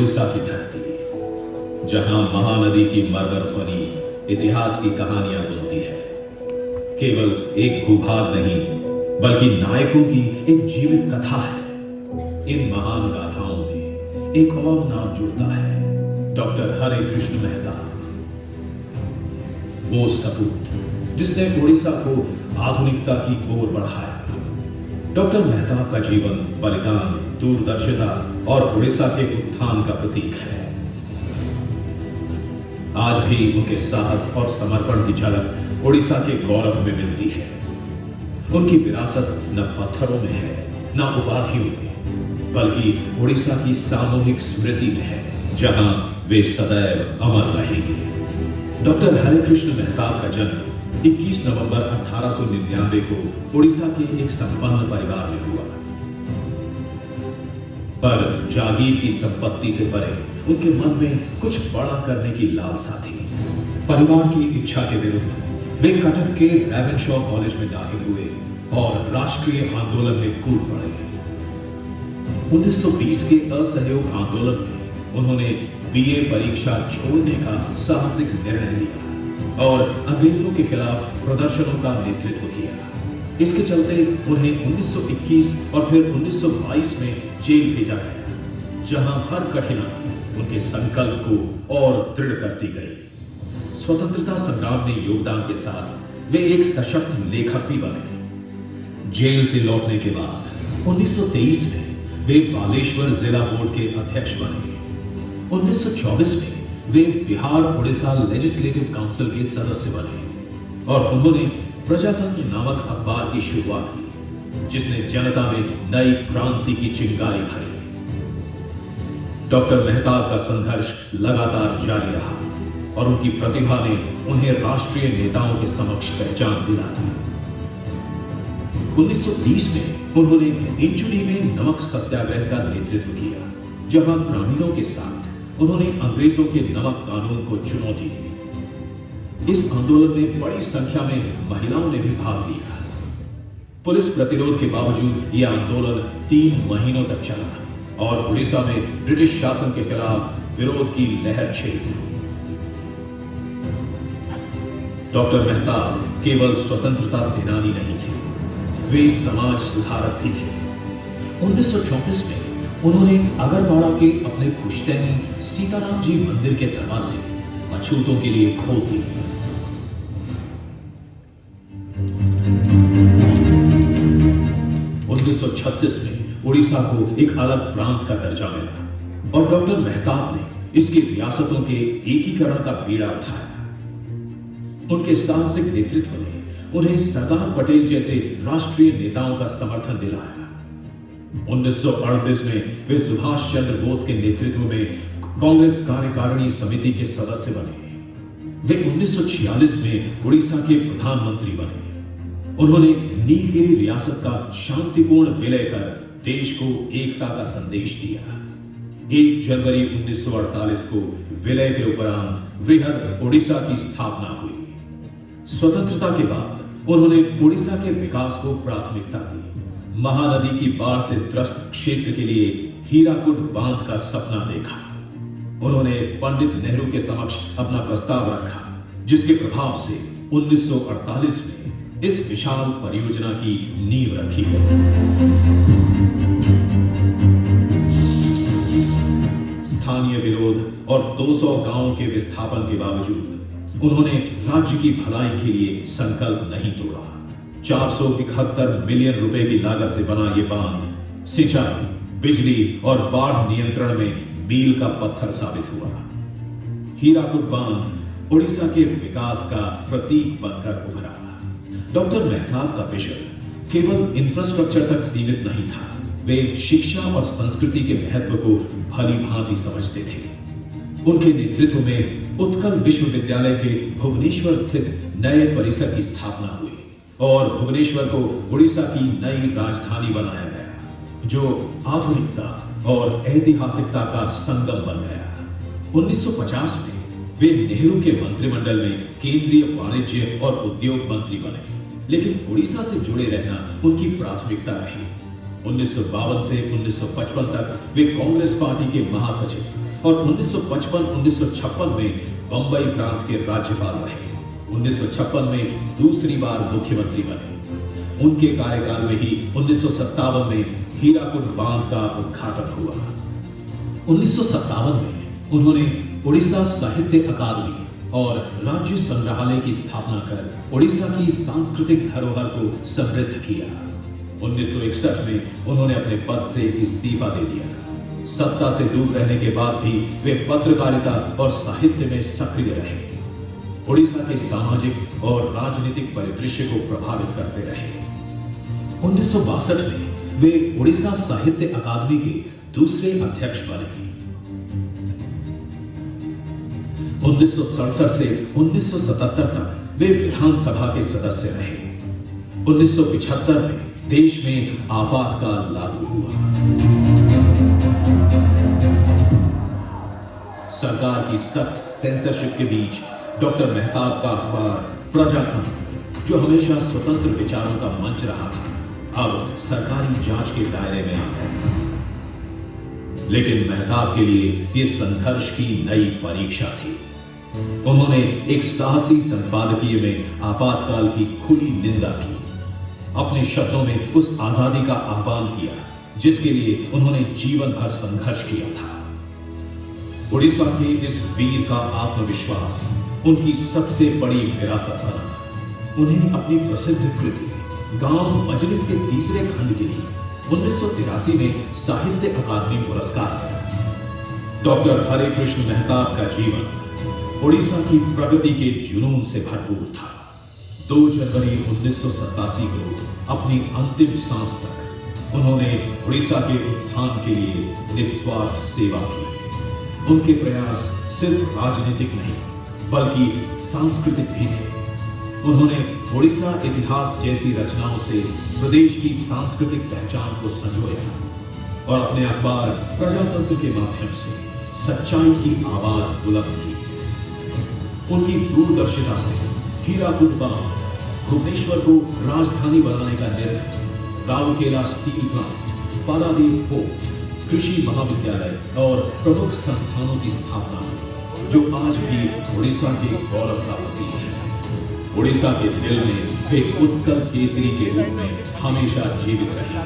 उड़ीसा की धरती, जहां महानदी की मरमर ध्वनि इतिहास की कहानियां बुनती है। केवल एक भूभाग नहीं, बल्कि नायकों की एक जीवित कथा है। इन महान गाथाओं में एक और नाम जुड़ता है, डॉक्टर हरे कृष्ण मेहता। वो सपूत जिसने उड़ीसा को आधुनिकता की ओर बढ़ाया। डॉक्टर मेहता का जीवन बलिदान, दूरदर्शिता और उड़ीसा के उत्थान का प्रतीक है। आज भी उनके साहस और समर्पण की झलक उड़ीसा के गौरव में मिलती है। उनकी विरासत न पत्थरों में है, न उपाधियों में, बल्कि उड़ीसा की सामूहिक स्मृति में है, जहां वे सदैव अमर रहेंगे। डॉक्टर हरे कृष्ण मेहता का जन्म 21 नवंबर 1899 को उड़ीसा के एक संपन्न परिवार में हुआ। पर जागीर की संपत्ति से परे उनके मन में कुछ बड़ा करने की लालसा थी। परिवार की इच्छा के विरुद्ध वे कटक के रेवेनशॉ कॉलेज में दाखिल हुए और राष्ट्रीय आंदोलन में कूद पड़े। 1920 के असहयोग आंदोलन में उन्होंने बीए परीक्षा छोड़ने का साहसिक निर्णय लिया और अंग्रेजों के खिलाफ प्रदर्शनों का नेतृत्व किया। इसके चलते उन्हें 1921 और फिर 1922 में जेल भेजा गया, जहां हर कठिनाई उनके संकल्प को और दृढ़ करती गई। स्वतंत्रता संग्राम में योगदान के साथ वे एक सशक्त लेखक भी बने। जेल से लौटने के बाद 1923 में वे बालेश्वर जिला बोर्ड के अध्यक्ष बने। 1924 में वे बिहार उड़ीसा लेजिस्लेटिव काउंसिल के सदस्य बने और उन्होंने प्रजातंत्र नामक अखबार की शुरुआत की, जिसने जनता में नई क्रांति की चिंगारी भरी। डॉक्टर मेहता का संघर्ष लगातार जारी रहा और उनकी प्रतिभा ने उन्हें राष्ट्रीय नेताओं के समक्ष पहचान दिलाई। 1930 में उन्होंने इंचुरी में नमक सत्याग्रह का नेतृत्व किया, जहां ग्रामीणों के साथ उन्होंने अंग्रेजों के नमक कानून को चुनौती दी। इस आंदोलन में बड़ी संख्या में महिलाओं ने भी भाग लिया। पुलिस प्रतिरोध के बावजूद यह आंदोलन 3 महीनों तक चला और उड़ीसा में ब्रिटिश शासन के खिलाफ विरोध की लहर छेड़ दी। डॉक्टर मेहता केवल स्वतंत्रता सेनानी नहीं थे, वे समाज सुधारक भी थे। 1934 में उन्होंने अगरवाड़ा के अपने पुश्तैनी सीताराम जी मंदिर के दरवाजे अछूतों के लिए खोल दिए। 1936 में उड़ीसा को एक अलग प्रांत का दर्जा मिला और डॉक्टर मेहताब ने इसकी रियासतों के एकीकरण का बीड़ा उठाया। उनके साहसिक नेतृत्व ने उन्हें सरदार पटेल जैसे राष्ट्रीय नेताओं का समर्थन दिलाया। 1938 में वे सुभाष चंद्र बोस के नेतृत्व में कांग्रेस कार्यकारिणी समिति के सदस्य बने। वे 1946 में उड़ीसा के प्रधानमंत्री बने। उन्होंने नीलगिरी रियासत का शांतिपूर्ण विलय कर देश को एकता का संदेश दिया। 1 जनवरी 1948 को विलय के उपरांत वृहद उड़ीसा की स्थापना हुई। स्वतंत्रता के बाद उन्होंने उड़ीसा के विकास को प्राथमिकता दी। महानदी की बाढ़ से त्रस्त क्षेत्र के लिए हीराकुड बांध का सपना देखा। उन्होंने पंडित नेहरू के समक्ष अपना प्रस्ताव रखा, जिसके प्रभाव से 1948 में इस विशाल परियोजना की नींव रखी गई। स्थानीय विरोध और 200 गांवों के विस्थापन के बावजूद उन्होंने राज्य की भलाई के लिए संकल्प नहीं तोड़ा। 471 मिलियन रुपए की लागत से बना यह बांध सिंचाई, बिजली और बाढ़ नियंत्रण में मील का पत्थर साबित हुआ। हीराकुड बांध उड़ीसा के विकास का प्रतीक बनकर उभरा। डॉक्टर मेहताब का विजन केवल इंफ्रास्ट्रक्चर तक सीमित नहीं था, वे शिक्षा और संस्कृति के महत्व को भली भांति समझते थे। उनके नेतृत्व में उत्कल विश्वविद्यालय के भुवनेश्वर स्थित नए परिसर की स्थापना हुई और भुवनेश्वर को उड़ीसा की नई राजधानी बनाया गया, जो आधुनिकता और ऐतिहासिकता का संगम बन गया। 1950 में वे नेहरू के मंत्रिमंडल में केंद्रीय वाणिज्य और उद्योग मंत्री बने, लेकिन उड़ीसा से जुड़े रहना उनकी प्राथमिकता रही। 1952 से 1955 तक वे कांग्रेस पार्टी के महासचिव और 1955-1956 में बंबई प्रांत के राज्यपाल रहे। 1956 में दूसरी बार मुख्यमंत्री बने। उनके कार्यकाल में ही 1957 में हीराकुद बांध का उद्घाटन हुआ। 1957 में उन्होंने उड़ीसा साहित्य अकादमी और राज्य संग्रहालय की स्थापना कर उड़ीसा की सांस्कृतिक धरोहर को समृद्ध किया। 1961 में उन्होंने अपने पद से इस्तीफा दे दिया। सत्ता से दूर रहने के बाद भी वे पत्रकारिता और साहित्य में सक्रिय रहे। उड़ीसा के सामाजिक और राजनीतिक परिदृश्य को प्रभावित करते रहे। 1962 में वे उड़ीसा साहित्य अकादमी के दूसरे अध्यक्ष बने। 1967 से 1977 तक वे विधानसभा के सदस्य रहे। 1975 में देश में आपातकाल लागू हुआ। सरकार की सख्त सेंसरशिप के बीच डॉक्टर मेहताब का अखबार प्रजातंत्र, जो हमेशा स्वतंत्र विचारों का मंच रहा था, अब सरकारी जांच के दायरे में आ गया। लेकिन मेहताब के लिए यह संघर्ष की नई परीक्षा थी। उन्होंने एक साहसी संपादकीय में आपातकाल की खुली निंदा की, अपने शब्दों में उस आजादी का आह्वान किया जिसके लिए उन्होंने जीवन भर संघर्ष किया था। उड़ीसा के इस वीर का आत्मविश्वास उनकी सबसे बड़ी विरासत बना। उन्हें अपनी प्रसिद्ध कृति गांव मजलिस के तीसरे खंड के लिए 1983 में साहित्य अकादमी पुरस्कार मिला। डॉक्टर हरे कृष्ण मेहताब का जीवन उड़ीसा की प्रगति के जुनून से भरपूर था। 2 जनवरी 1987 को अपनी अंतिम सांस तक उन्होंने उड़ीसा के उत्थान के लिए निस्वार्थ सेवा की। उनके प्रयास सिर्फ राजनीतिक नहीं बल्कि सांस्कृतिक भी थे। उन्होंने उड़ीसा इतिहास जैसी रचनाओं से प्रदेश की सांस्कृतिक पहचान को संजोया और अपने अखबार प्रजातंत्र के माध्यम से सच्चाई की आवाज बुलंद की। उनकी दूरदर्शिता से हीराकुद बांध, भुवनेश्वर को राजधानी बनाने का निर्णय, Rourkela steel plant, Paradip port, कृषि महाविद्यालय और प्रमुख संस्थानों की स्थापना हुई, जो आज भी उड़ीसा के गौरव का प्रतीक है। उड़ीसा के दिल में वे उत्कल केसरी के रूप में हमेशा जीवित रहे।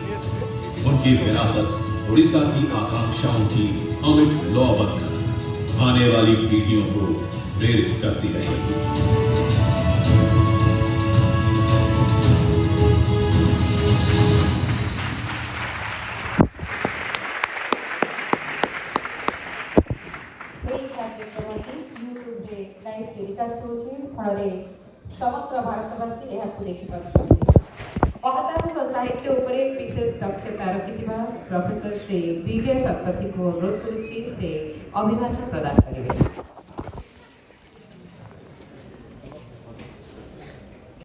उनकी विरासत उड़ीसा की आकांक्षाओं की अमिट लौ बनकर आने वाली पीढ़ियों को प्रेरित करती रहेगी। समग्र भारतवासी यहाँ देखिपारे। साहित्य उपरे विशेष दक्षता रखिथिबा प्रोफेसर श्री विजय शतपथी को अनुरोध करुछि से अभिभाषण प्रदान करिवे।